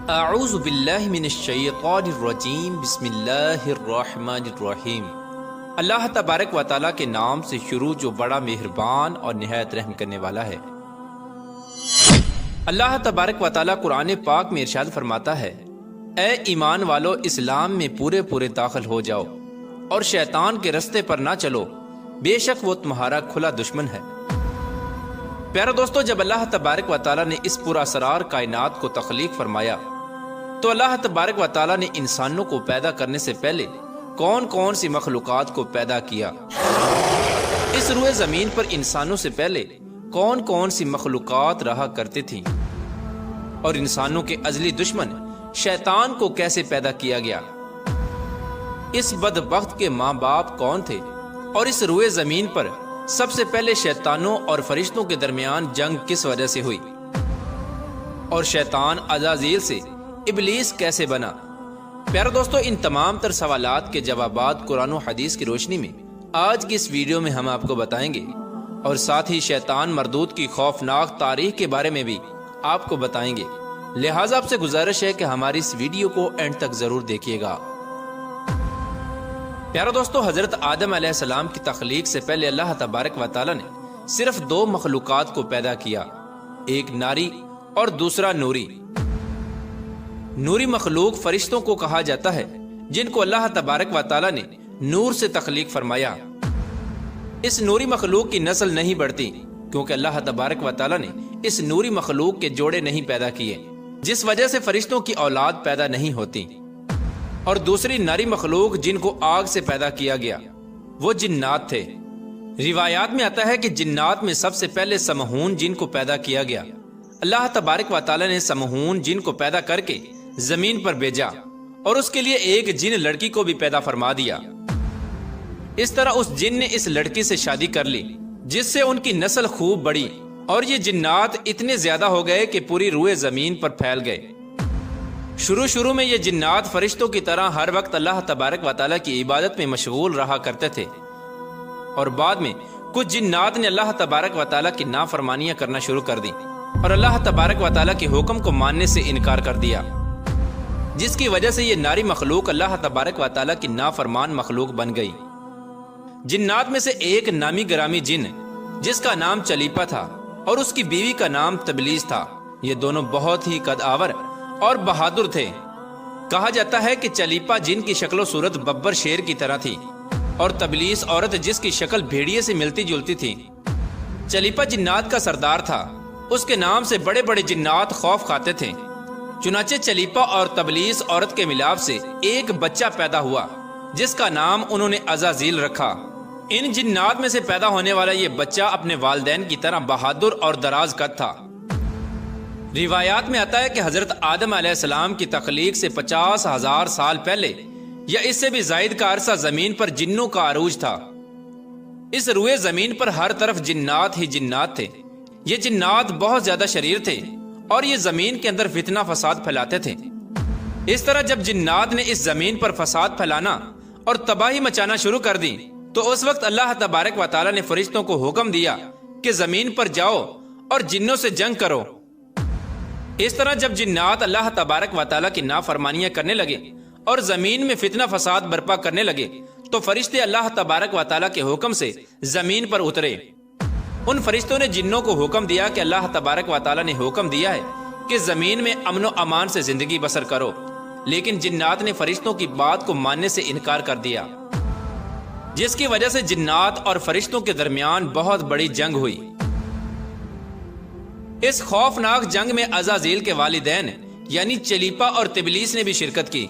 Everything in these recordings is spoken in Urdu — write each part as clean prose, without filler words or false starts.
اعوذ باللہ من الشیطان الرجیم بسم اللہ الرحمن الرحیم۔ اللہ تبارک و تعالیٰ کے نام سے شروع جو بڑا مہربان اور نہایت رحم کرنے والا ہے۔ اللہ تبارک و تعالیٰ قرآن پاک میں ارشاد فرماتا ہے، اے ایمان والو اسلام میں پورے پورے داخل ہو جاؤ اور شیطان کے رستے پر نہ چلو، بے شک وہ تمہارا کھلا دشمن ہے۔ پیارے دوستو، جب اللہ تبارک و تعالیٰ نے اس پورا اسرار کائنات کو تخلیق فرمایا تو اللہ تبارک و تعالیٰ نے انسانوں کو پیدا کرنے سے پہلے کون کون سی مخلوقات کو پیدا کیا؟ اس روئے زمین پر انسانوں سے پہلے کون کون سی مخلوقات رہا کرتی تھیں؟ اور انسانوں کے ازلی دشمن شیطان کو کیسے پیدا کیا گیا؟ اس بدبخت کے ماں باپ کون تھے؟ اور اس روئے زمین پر سب سے پہلے شیطانوں اور فرشتوں کے درمیان جنگ کس وجہ سے ہوئی؟ اور شیطان عزازیل سے ابلیس کیسے بنا؟ پیارے دوستو، ان تمام تر سوالات کے جوابات قرآن و حدیث کی روشنی میں آج کی اس ویڈیو میں ہم آپ کو بتائیں گے، اور ساتھ ہی شیطان مردود کی خوفناک تاریخ کے بارے میں بھی آپ کو بتائیں گے۔ لہٰذا آپ سے گزارش ہے کہ ہماری اس ویڈیو کو اینڈ تک ضرور دیکھیے گا۔ پیارے دوستو، حضرت آدم علیہ السلام کی تخلیق سے پہلے اللہ تبارک و تعالیٰ نے صرف دو مخلوقات کو پیدا کیا، ایک ناری اور دوسرا نوری۔ نوری مخلوق فرشتوں کو کہا جاتا ہے، جن کو اللہ تبارک و تعالیٰ نے نور سے تخلیق فرمایا۔ اس نوری مخلوق کی نسل نہیں بڑھتی کیونکہ اللہ تبارک و تعالیٰ نے اس نوری مخلوق کے جوڑے نہیں پیدا کیے، جس وجہ سے فرشتوں کی اولاد پیدا نہیں ہوتی۔ اور دوسری ناری مخلوق جن کو آگ سے پیدا کیا گیا وہ جنات تھے۔ روایات میں آتا ہے کہ جنات میں سب سے پہلے سمہون جن کو پیدا کیا گیا۔ اللہ تبارک و تعالیٰ نے سمہون جن کو پیدا کر کے زمین پر بھیجا اور اس کے لیے ایک جن لڑکی کو بھی پیدا فرما دیا۔ اس طرح اس جن نے اس لڑکی سے شادی کر لی، جس سے ان کی نسل خوب بڑی اور یہ جنات اتنے زیادہ ہو گئے کہ پوری روئے زمین پر پھیل گئے۔ شروع میں یہ جنات فرشتوں کی طرح ہر وقت اللہ تبارک و تعالیٰ کی عبادت میں مشغول رہا کرتے تھے، اور بعد میں کچھ جنات نے اللہ تبارک و تعالیٰ کی نافرمانیاں کرنا شروع کر دی اور اللہ تبارک و تعالیٰ کے حکم کو ماننے سے انکار کر دیا، جس کی وجہ سے یہ ناری مخلوق اللہ تبارک و تعالیٰ کی نافرمان مخلوق بن گئی۔ جنات میں سے ایک نامی گرامی جن جس کا نام چلیپا تھا اور اس کی بیوی کا نام تبلیس تھا، یہ دونوں بہت ہی قد آور اور بہادر تھے۔ کہا جاتا ہے کہ چلیپا جن کی شکل و صورت ببر شیر کی طرح تھی اور تبلیس عورت جس کی شکل بھیڑیے سے ملتی جلتی تھی۔ چلیپا جنات کا سردار تھا، اس کے نام سے بڑے بڑے جنات خوف کھاتے تھے۔ چنانچہ چلیپا اور تبلیس عورت کے ملاپ سے ایک بچہ پیدا ہوا جس کا نام انہوں نے عزازیل رکھا۔ ان جنات میں سے پیدا ہونے والا یہ بچہ اپنے والدین کی طرح بہادر اور دراز قد تھا۔ روایات میں آتا ہے کہ حضرت آدم علیہ السلام کی تخلیق سے 50,000 سال پہلے یا اس سے بھی زائد کا عرصہ زمین پر جنوں کا عروج تھا۔ اس روئے زمین پر ہر طرف جنات ہی جنات تھے۔ یہ جنات بہت زیادہ شریر تھے اور یہ زمین کے اندر فتنہ فساد پھیلاتے تھے۔ اس طرح جب جنات نے اس زمین پر فساد پھیلانا اور تباہی مچانا شروع کر دی تو اس وقت اللہ تبارک و تعالیٰ نے فرشتوں کو حکم دیا کہ زمین پر جاؤ اور جنوں سے جنگ کرو۔ اس طرح جب جنات اللہ تبارک و تعالیٰ کی نافرمانیاں کرنے لگے اور زمین میں فتنہ فساد برپا کرنے لگے تو فرشتے اللہ تبارک و تعالیٰ کے حکم سے زمین پر اترے۔ ان فرشتوں نے جنوں کو حکم دیا کہ اللہ تبارک و تعالیٰ نے حکم دیا ہے کہ زمین میں امن و امان سے زندگی بسر کرو، لیکن جنات نے فرشتوں کی بات کو ماننے سے انکار کر دیا، جس کی وجہ سے جنات اور فرشتوں کے درمیان بہت بڑی جنگ ہوئی۔ اس خوفناک جنگ میں عزازیل کے والدین یعنی چلیپا اور تبلیس نے بھی شرکت کی۔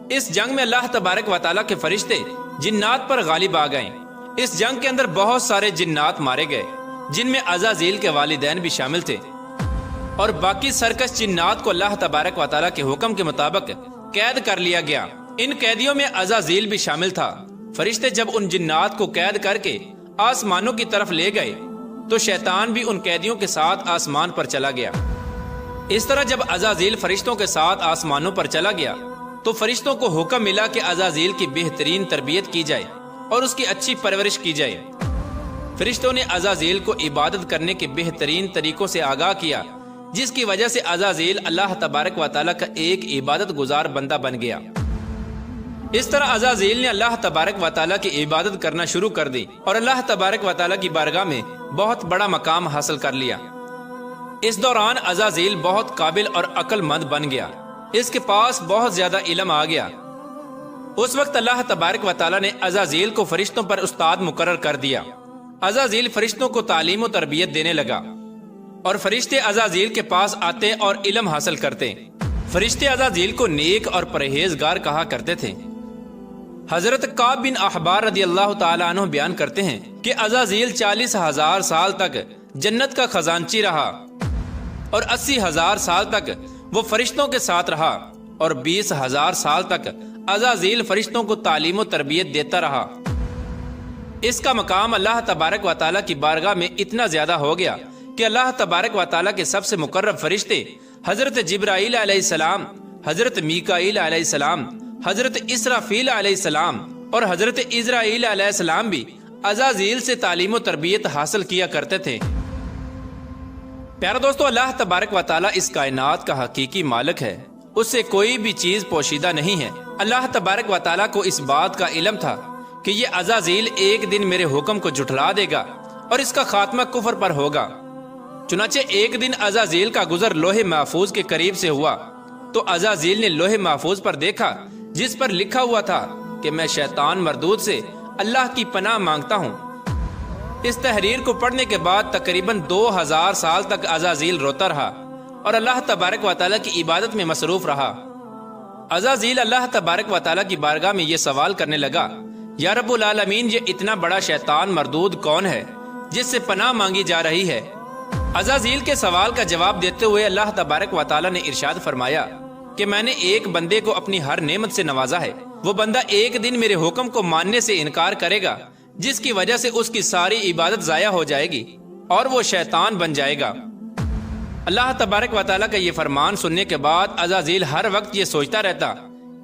اس جنگ میں اللہ تبارک و تعالیٰ کے فرشتے جنات پر غالب آ گئے۔ اس جنگ کے اندر بہت سارے جنات مارے گئے، جن میں عزازیل کے والدین بھی شامل تھے، اور باقی سرکش جنات کو اللہ تبارک و تعالیٰ کے حکم کے مطابق قید کر لیا گیا۔ ان قیدیوں میں عزازیل بھی شامل تھا۔ فرشتے جب ان جنات کو قید کر کے آسمانوں کی طرف لے گئے تو شیطان بھی ان قیدیوں کے ساتھ آسمان پر چلا گیا۔ اس طرح جب عزازیل فرشتوں کے ساتھ آسمانوں پر چلا گیا تو فرشتوں کو حکم ملا کہ عزازیل کی بہترین تربیت کی جائے اور اس کی اچھی پرورش کی جائے۔ فرشتوں نے عزازیل کو عبادت کرنے کے بہترین طریقوں سے آگاہ کیا، جس کی وجہ سے عزازیل اللہ تبارک و تعالیٰ کا ایک عبادت گزار بندہ بن گیا۔ اس طرح عزازیل نے اللہ تبارک و تعالیٰ کی عبادت کرنا شروع کر دی اور اللہ تبارک و تعالیٰ کی بارگاہ میں بہت بڑا مقام حاصل کر لیا۔ اس دوران عزازیل بہت قابل اور عقل مند بن گیا، اس کے پاس بہت زیادہ علم آ گیا۔ اس وقت اللہ تبارک و تعالیٰ نے عزازیل کو فرشتوں پر استاد مقرر کر دیا۔ عزازیل فرشتوں کو تعلیم و تربیت دینے لگا اور فرشتے عزازیل کے پاس آتے اور علم حاصل کرتے۔ فرشتے عزازیل کو نیک اور پرہیزگار کہا کرتے تھے۔ حضرت کعب بن احبار رضی اللہ تعالیٰ عنہ بیان کرتے ہیں کہ عزازیل 40,000 سال تک جنت کا خزانچی رہا اور 80,000 سال تک وہ فرشتوں کے ساتھ رہا اور 20,000 سال تک عزازیل فرشتوں کو تعلیم و تربیت دیتا رہا۔ اس کا مقام اللہ تبارک و تعالیٰ کی بارگاہ میں اتنا زیادہ ہو گیا کہ اللہ تبارک و تعالیٰ کے سب سے مقرب فرشتے حضرت جبرائیل علیہ السلام، حضرت میکائیل علیہ السلام، حضرت اسرافیل علیہ السلام اور حضرت عزرائیل علیہ السلام بھی عزازیل سے تعلیم و تربیت حاصل کیا کرتے تھے۔ پیارا دوستو، اللہ تبارک و تعالیٰ اس کائنات کا حقیقی مالک ہے، اس سے کوئی بھی چیز پوشیدہ نہیں ہے۔ اللہ تبارک و تعالیٰ کو اس بات کا علم تھا کہ یہ عزازیل ایک دن میرے حکم کو جھٹلا دے گا اور اس کا خاتمہ کفر پر ہوگا۔ چنانچہ ایک دن عزازیل کا گزر لوح محفوظ کے قریب سے ہوا تو عزازیل نے لوح محفوظ پر دیکھا جس پر لکھا ہوا تھا کہ میں شیطان مردود سے اللہ کی پناہ مانگتا ہوں۔ اس تحریر کو پڑھنے کے بعد تقریباً 2000 سال تک عزازیل روتا رہا اور اللہ تبارک و تعالیٰ کی عبادت میں مصروف رہا۔ عزازیل اللہ تبارک و تعالیٰ کی بارگاہ میں یہ سوال کرنے لگا، یا رب العالمین، یہ اتنا بڑا شیطان مردود کون ہے جس سے پناہ مانگی جا رہی ہے؟ عزازیل کے سوال کا جواب دیتے ہوئے اللہ تبارک و تعالیٰ نے ارشاد فرمایا کہ میں نے ایک بندے کو اپنی ہر نعمت سے نوازا ہے، وہ بندہ ایک دن میرے حکم کو ماننے سے انکار کرے گا جس کی وجہ سے اس کی ساری عبادت ضائع ہو جائے گی اور وہ شیطان بن جائے گا۔ اللہ تبارک و تعالیٰ کا یہ فرمان سننے کے بعد عزازیل ہر وقت یہ سوچتا رہتا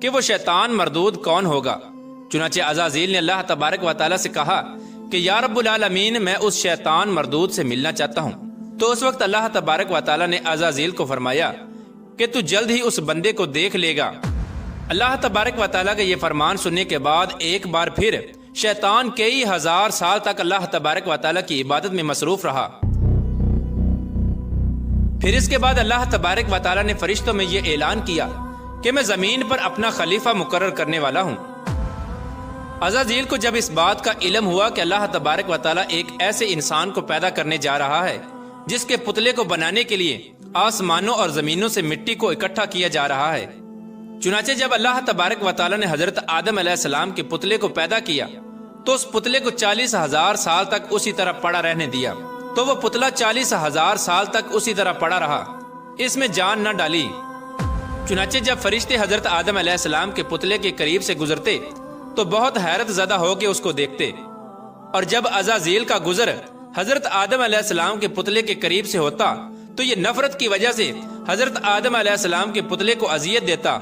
کہ وہ شیطان مردود کون ہوگا۔ چنانچہ عزازیل نے اللہ تبارک و تعالیٰ سے کہا کہ یا رب العالمین، میں اس شیطان مردود سے ملنا چاہتا ہوں۔ تو اس وقت اللہ تبارک و تعالیٰ نے عزازیل کو فرمایا کہ تو جلد ہی اس بندے کو دیکھ لے گا۔ اللہ تبارک و تعالیٰ کا یہ فرمان سننے کے بعد ایک بار پھر شیطان کئی ہزار سال تک اللہ تبارک و تعالیٰ کی عبادت میں مصروف رہا۔ پھر اس کے بعد اللہ تبارک و تعالیٰ نے فرشتوں میں یہ اعلان کیا کہ میں زمین پر اپنا خلیفہ مقرر کرنے والا ہوں۔ عزازیل کو جب اس بات کا علم ہوا کہ اللہ تبارک و تعالیٰ ایک ایسے انسان کو پیدا کرنے جا رہا ہے جس کے پتلے کو بنانے کے لیے آسمانوں اور زمینوں سے مٹی کو اکٹھا کیا جا رہا ہے، چنانچہ جب اللہ تبارک و تعالیٰ نے حضرت آدم علیہ السلام کے پتلے کو پیدا کیا تو اس پتلے کو 40,000 سال تک اسی طرح پڑا رہنے دیا، تو وہ پتلا 40,000 سال تک اسی طرح پڑا رہا، اس میں جان نہ ڈالی۔ چنانچہ جب فرشتے حضرت آدم علیہ السلام کے پتلے کے قریب سے گزرتے تو بہت حیرت زدہ ہو کے اس کو دیکھتے، اور جب عزازیل کا گزر حضرت آدم علیہ السلام کے پتلے کے قریب سے ہوتا تو یہ نفرت کی وجہ سے حضرت آدم علیہ السلام کے پتلے کو اذیت دیتا،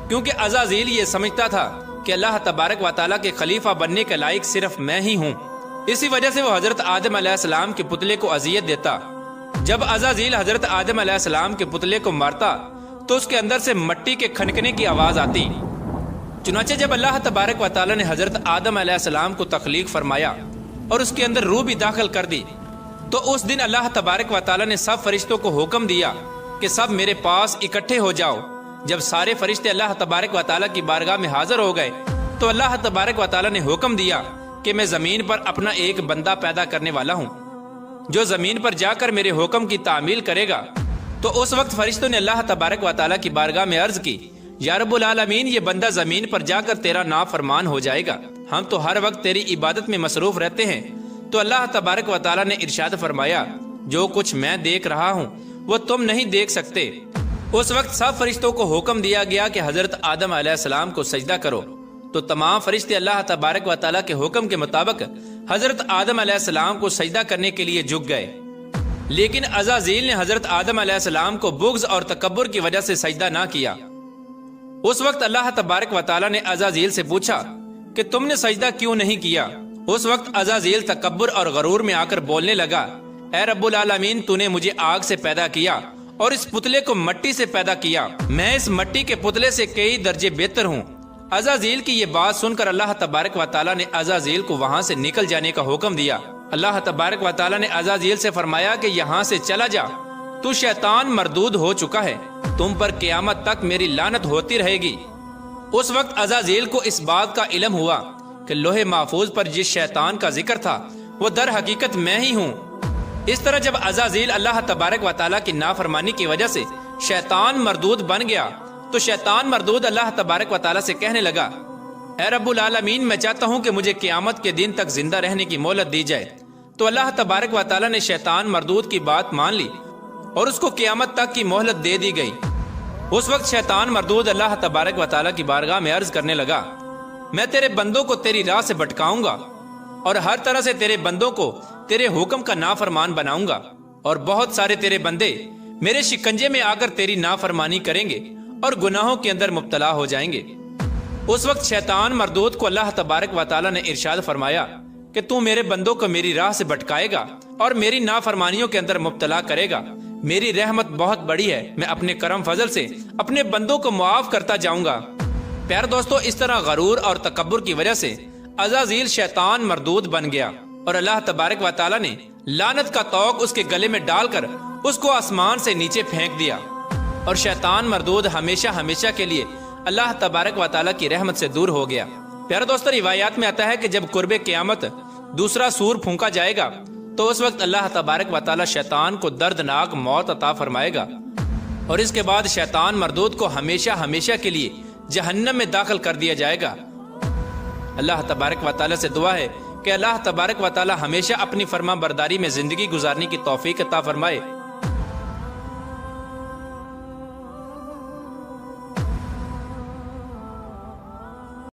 کیونکہ عزازیل یہ سمجھتا تھا کہ اللہ تبارک و تعالیٰ کے خلیفہ بننے کے لائق صرف میں ہی ہوں، اسی وجہ سے وہ حضرت آدم علیہ السلام کے پتلے کو اذیت دیتا۔ جب عزازیل حضرت آدم علیہ السلام کے پتلے کو مارتا تو اس کے اندر سے مٹی کے کھنکنے کی آواز آتی۔ چنانچہ جب اللہ تبارک و تعالیٰ نے حضرت آدم علیہ السلام کو تخلیق فرمایا اور اس کے اندر روح بھی داخل کر دی تو اس دن اللہ تبارک و تعالیٰ نے سب فرشتوں کو حکم دیا کہ سب میرے پاس اکٹھے ہو جاؤ۔ جب سارے فرشتے اللہ تبارک و تعالیٰ کی بارگاہ میں حاضر ہو گئے تو اللہ تبارک و تعالیٰ نے حکم دیا کہ میں زمین پر اپنا ایک بندہ پیدا کرنے والا ہوں جو زمین پر جا کر میرے حکم کی تعمیل کرے گا۔ تو اس وقت فرشتوں نے اللہ تبارک و تعالیٰ کی بارگاہ میں عرض کی، یا رب العالمین، یہ بندہ زمین پر جا کر تیرا نافرمان ہو جائے گا، ہم تو ہر وقت تیری عبادت میں مصروف رہتے ہیں۔ تو اللہ تبارک و تعالیٰ نے ارشاد فرمایا، جو کچھ میں دیکھ رہا ہوں وہ تم نہیں دیکھ سکتے۔ اس وقت سب فرشتوں کو حکم دیا گیا کہ حضرت آدم علیہ السلام کو سجدہ کرو، تو تمام فرشتے اللہ تبارک و تعالیٰ کے حکم کے مطابق حضرت آدم علیہ السلام کو سجدہ کرنے کے لیے جھک گئے، لیکن عزازیل نے حضرت آدم علیہ السلام کو بغض اور تکبر کی وجہ سے سجدہ نہ کیا۔ اس وقت اللہ تبارک و تعالیٰ نے عزازیل سے پوچھا کہ تم نے سجدہ کیوں نہیں کیا؟ اس وقت عزازیل تکبر اور غرور میں آ کر بولنے لگا، اے رب العالمین تو نے مجھے آگ سے پیدا کیا اور اس پتلے کو مٹی سے پیدا کیا، میں اس مٹی کے پتلے سے کئی درجے بہتر ہوں۔ عزازیل کی یہ بات سن کر اللہ تبارک و تعالیٰ نے عزازیل کو وہاں سے نکل جانے کا حکم دیا۔ اللہ تبارک و تعالیٰ نے عزازیل سے فرمایا کہ یہاں سے چلا جا، تو شیطان مردود ہو چکا ہے، تم پر قیامت تک میری لعنت ہوتی رہے گی۔ اس وقت عزازیل کو اس بات کا علم ہوا کہ لوح محفوظ پر جس شیطان کا ذکر تھا وہ در حقیقت میں ہی ہوں۔ اس طرح جب عزازیل اللہ تبارک و تعالیٰ کی نافرمانی کی وجہ سے شیطان مردود بن گیا تو شیطان مردود اللہ تبارک و تعالیٰ سے کہنے لگا، اے رب العالمین میں چاہتا ہوں کہ مجھے قیامت کے دن تک زندہ رہنے کی مہلت دی جائے۔ تو اللہ تبارک و تعالیٰ نے شیطان مردود کی بات مان لی اور اس کو قیامت تک کی مہلت دے دی گئی۔ اس وقت شیطان مردود اللہ تبارک و تعالیٰ کی بارگاہ میں عرض کرنے لگا، میں تیرے بندوں کو تیری راہ سے بھٹکاؤں گا اور ہر طرح سے تیرے بندوں کو تیرے حکم کا نافرمان بناؤں گا، اور بہت سارے تیرے بندے میرے شکنجے میں آ کر تیری نافرمانی کریں گے اور گناہوں کے اندر مبتلا ہو جائیں گے۔ اس وقت شیطان مردود کو اللہ تبارک و تعالیٰ نے ارشاد فرمایا کہ تو میرے بندوں کو میری راہ سے بھٹکائے گا اور میری نافرمانیوں کے اندر مبتلا کرے گا، میری رحمت بہت بڑی ہے، میں اپنے کرم فضل سے اپنے بندوں کو معاف کرتا جاؤں گا۔ پیارے دوستو، اس طرح غرور اور تکبر کی وجہ سے عزازیل شیطان مردود بن گیا اور اللہ تبارک و تعالیٰ نے لعنت کا طوق اس کے گلے میں ڈال کر اس کو آسمان سے نیچے پھینک دیا، اور شیطان مردود ہمیشہ ہمیشہ کے لیے اللہ تبارک و تعالیٰ کی رحمت سے دور ہو گیا۔ پیارے دوستو، روایات میں آتا ہے کہ جب قرب قیامت دوسرا سور پھونکا جائے گا تو اس وقت اللہ تبارک و تعالیٰ شیطان کو دردناک موت عطا فرمائے گا، اور اس کے بعد شیطان مردود کو ہمیشہ ہمیشہ کے لیے جہنم میں داخل کر دیا جائے گا۔ اللہ تبارک و تعالیٰ سے دعا ہے کہ اللہ تبارک و تعالیٰ ہمیشہ اپنی فرما برداری میں زندگی گزارنے کی توفیق عطا فرمائے۔